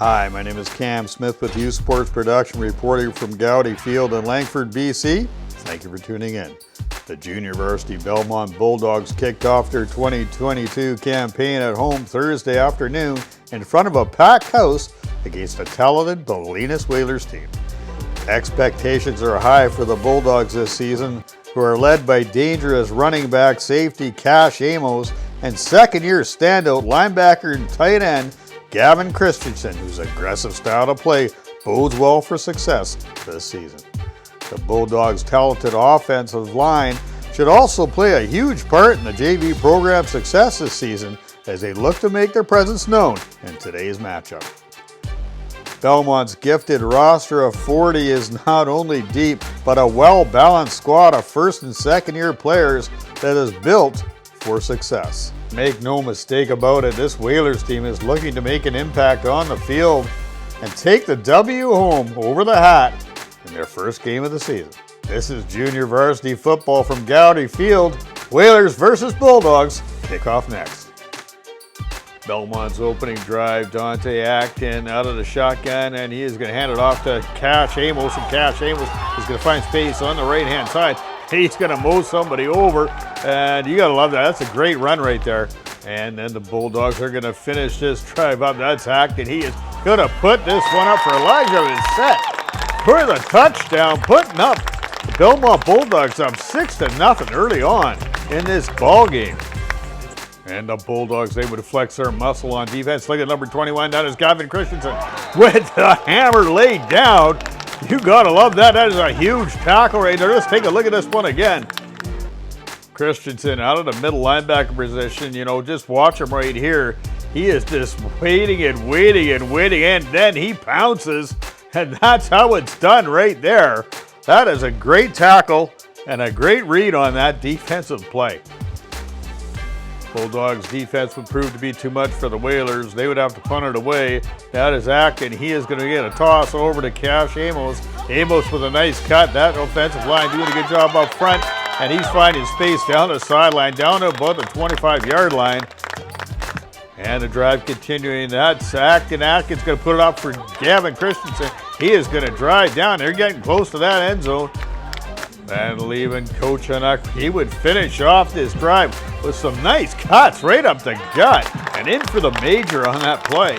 Hi, my name is Cam Smith with U Sports Production, reporting from Goudy Field in Langford, BC. Thank you for tuning in. The junior varsity Belmont Bulldogs kicked off their 2022 campaign at home Thursday afternoon in front of a packed house against a talented Ballenas Whalers team. Expectations are high for the Bulldogs this season, who are led by dangerous running back safety Cash Amos and second-year standout linebacker and tight end Gavin Christensen, whose aggressive style of play bodes well for success this season. The Bulldogs' talented offensive line should also play a huge part in the JV program's success this season as they look to make their presence known in today's matchup. Belmont's gifted roster of 40 is not only deep, but a well-balanced squad of first and second-year players that is built for success. Make no mistake about it, this Whalers team is looking to make an impact on the field and take the W home over the Hat in their first game of the season. This is junior varsity football from Goudy Field. Whalers versus Bulldogs kick off next. Belmont's opening drive, Dante Acton out of the shotgun, and he is going to hand it off to Cash Amos, and Cash Amos is going to find space on the right-hand side. He's going to mow somebody over, and you got to love that. That's a great run right there. And then the Bulldogs are going to finish this drive up. That's Acton. He is going to put this one up for Elijah. Is set for the touchdown, putting up the Belmont Bulldogs up 6-0 early on in this ball game. And the Bulldogs, they would flex their muscle on defense. Look at number 21, that is Gavin Christensen with the hammer laid down. You gotta love that. That is a huge tackle right there. Let's take a look at this one again. Christensen out of the middle linebacker position. You know, just watch him right here. He is just waiting and waiting and waiting, and then he pounces, and that's how it's done right there. That is a great tackle and a great read on that defensive play. Bulldogs defense would prove to be too much for the Whalers. They would have to punt it away. That is Acton. He is going to get a toss over to Cash Amos. Amos with a nice cut. That offensive line doing a good job up front. And he's finding space down the sideline, down to about the 25-yard line. And the drive continuing. That's Acton. Acton's going to put it up for Gavin Christensen. He is going to drive down. They're getting close to that end zone. And leaving Coach Hanuk, he would finish off this drive with some nice cuts right up the gut and in for the major on that play.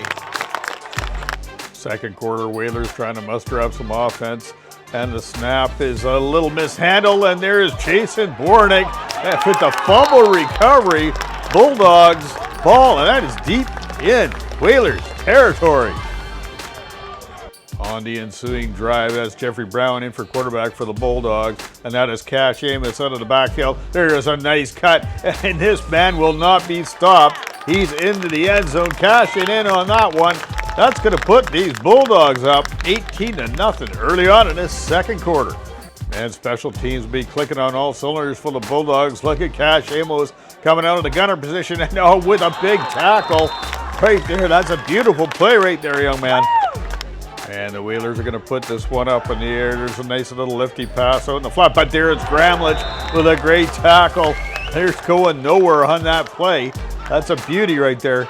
Second quarter, Whalers trying to muster up some offense, and the snap is a little mishandled, and there is Jason Bornick with the fumble recovery. Bulldogs ball, and that is deep in Whalers territory. On the ensuing drive, that's Jeffrey Brown in for quarterback for the Bulldogs, and that is Cash Amos out of the backfield. There is a nice cut, and this man will not be stopped. He's into the end zone, cashing in on that one. That's going to put these Bulldogs up 18-0 early on in this second quarter. And special teams will be clicking on all cylinders for the Bulldogs. Look at Cash Amos coming out of the gunner position, and with a big tackle right there. That's a beautiful play right there, young man. And the Whalers are going to put this one up in the air. There's a nice little lifty pass out in the flat, but there is Gramlich with a great tackle. There's going nowhere on that play. That's a beauty right there.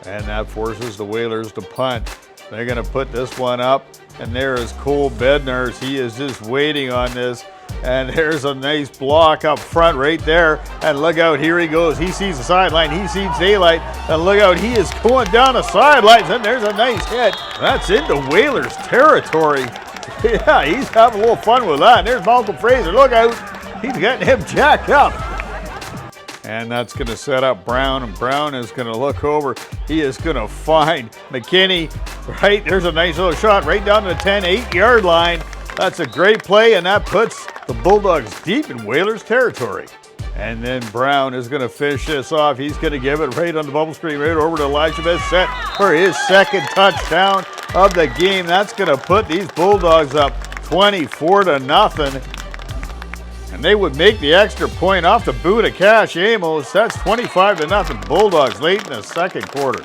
And that forces the Whalers to punt. They're going to put this one up, and there is Cole Bednars. He is just waiting on this. And there's a nice block up front right there. And look out, here he goes. He sees the sideline. He sees daylight. And look out, he is going down the sidelines. And there's a nice hit. That's into Whalers territory. Yeah, he's having a little fun with that. And there's Malcolm Fraser. Look out. He's getting him jacked up. And that's going to set up Brown. And Brown is going to look over. He is going to find McKinney. Right, there's a nice little shot right down to the 8-yard line. That's a great play, and that puts the Bulldogs deep in Whalers territory. And then Brown is going to finish this off. He's going to give it right on the bubble screen, right over to Elijah Best, set for his second touchdown of the game. That's going to put these Bulldogs up 24-0. And they would make the extra point off the boot of Cash Amos. That's 25-0 Bulldogs late in the second quarter.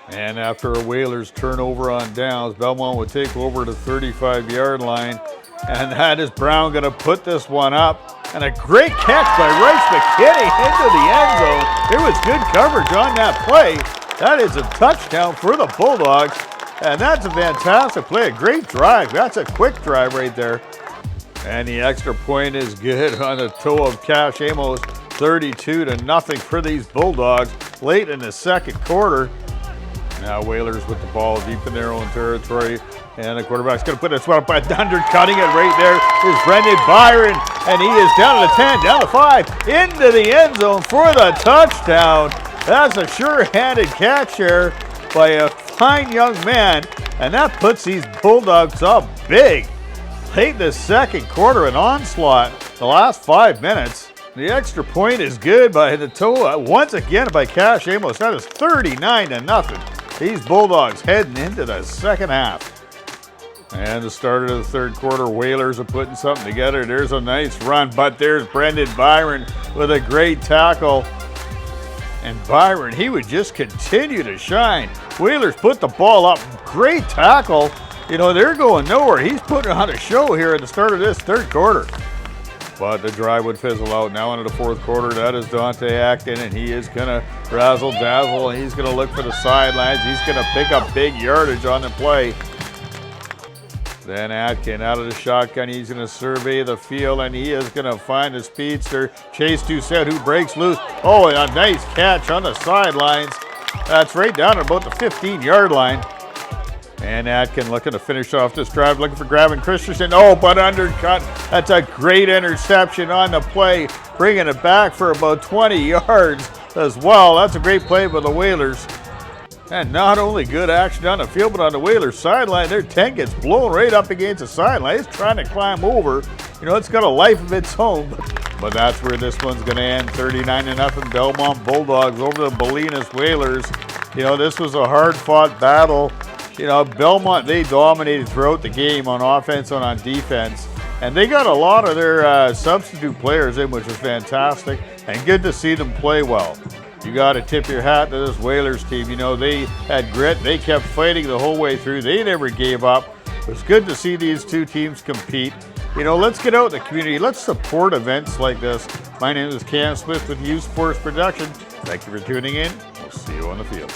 And after a Whalers turnover on downs, Belmont would take over the 35-yard line. And that is Brown going to put this one up. And a great catch by Rice McKinney into the end zone. There was good coverage on that play. That is a touchdown for the Bulldogs, and that's a fantastic play, a great drive. That's a quick drive right there. And the extra point is good on the toe of Cash Amos, 32-0 for these Bulldogs late in the second quarter. Now Whalers with the ball deep in their own territory, and the quarterback's going to put this one up, but undercutting it right there is Brendan Byron, and he is down to the 10, down to 5, into the end zone for the touchdown. That's a sure-handed catch here by a fine young man, and that puts these Bulldogs up big. Late in the second quarter, an onslaught the last 5 minutes. The extra point is good by the toe, once again by Cash Amos. That is 39-0. These Bulldogs heading into the second half. And the start of the third quarter, Whalers are putting something together. There's a nice run, but there's Brendan Byron with a great tackle. And Byron, he would just continue to shine. Whalers put the ball up. Great tackle. You know, they're going nowhere. He's putting on a show here at the start of this third quarter. But the drive would fizzle out. Now into the fourth quarter, that is Dante Acton, and he is going to razzle-dazzle, and he's going to look for the sidelines. He's going to pick up big yardage on the play. Then Atkin out of the shotgun. He's going to survey the field, and he is going to find the speedster, Chase Doucette, who breaks loose. Oh, and a nice catch on the sidelines. That's right down at about the 15-yard line. And Atkin looking to finish off this drive, looking for Gavin Christensen. Oh, but undercut. That's a great interception on the play, bringing it back for about 20 yards as well. That's a great play by the Whalers. And not only good action on the field, but on the Whalers sideline, their tent gets blown right up against the sideline. It's trying to climb over. You know, it's got a life of its own. But that's where this one's going to end. 39-0 Belmont Bulldogs over the Ballenas Whalers. You know, this was a hard-fought battle. You know, Belmont, they dominated throughout the game on offense and on defense. And they got a lot of their substitute players in, which was fantastic. And good to see them play well. You got to tip your hat to this Whalers team. You know, they had grit. They kept fighting the whole way through. They never gave up. It was good to see these two teams compete. You know, let's get out in the community. Let's support events like this. My name is Cam Smith with U Sports Production. Thank you for tuning in. We'll see you on the field.